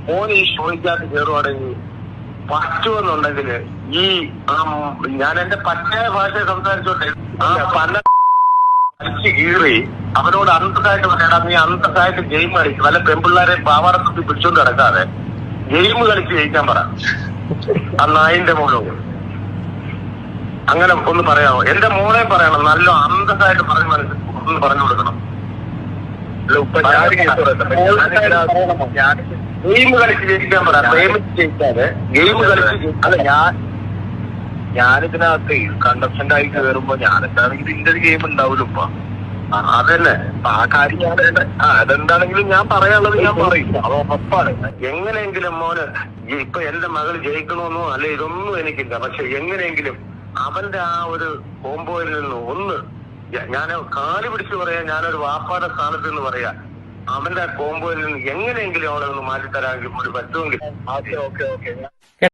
മോന് ഈ ഷോയ്ക്കകത്ത് കയറുവാണെങ്കിൽ പറ്റുമെന്നുണ്ടെങ്കിൽ ഈ ഞാൻ എന്റെ പച്ചയായ ഭാഷ സംസാരിച്ചോട്ടെ പല അടിച്ച് കീറി അവനോട് അന്തസ്സായിട്ട് പറയടാ, നീ അന്തസ്സായിട്ട് ഗെയിം കളിക്കും. വല്ല പെൺപിള്ളേരെ പാവാടത്തുമ്പി പിടിച്ചോണ്ട് കിടക്കാതെ ഗെയിം കളിച്ച് ജയിക്കാൻ പറ. ആ നായിന്റെ മോനോട് അങ്ങനെ ഒന്ന് പറയാമോ? എന്റെ മോനെ പറയണം, നല്ല അന്തസ്സായിട്ട് ഒന്ന് പറഞ്ഞു കൊടുക്കണം. ഗെയിം കളിച്ച് ജയിക്കാൻ പറ, പ്രേമിച്ച് ജയിക്കാതെ ഗെയിം കളിച്ച്. അല്ല, ഞാനിതിനകത്ത് കണ്ടസ്റ്റന്റ് ആയി കയറുമ്പോ ഞാനെന്താണെങ്കിലും ഇതിന്റെ ഒരു ഗെയിം ഉണ്ടാവില്ല ഉപ്പ. അതന്നെ ആ കാര്യം ഞാൻ അതെന്താണെങ്കിലും ഞാൻ പറയാനുള്ളത് ഞാൻ പറയും, അത് ഉറപ്പാണ്. എങ്ങനെയെങ്കിലും മോന് ഇപ്പൊ എന്റെ മകൾ ജയിക്കണമെന്നോ അല്ലെ ഇതൊന്നും എനിക്കില്ല. പക്ഷെ എങ്ങനെയെങ്കിലും അവന്റെ ആ ഒരു കോമ്പോയിൽ നിന്ന് ഒന്ന് ഞാൻ കാല് പിടിച്ച് പറയാ, ഞാനൊരു വാപ്പാടെ സ്ഥാനത്ത് നിന്ന് പറയാ, അവന്റെ ആ കോമ്പോയിൽ നിന്ന് എങ്ങനെയെങ്കിലും അവളെ ഒന്ന് മാറ്റിത്തരാമെങ്കിൽ ഒരു പറ്റുമെങ്കിൽ. Okay okay okay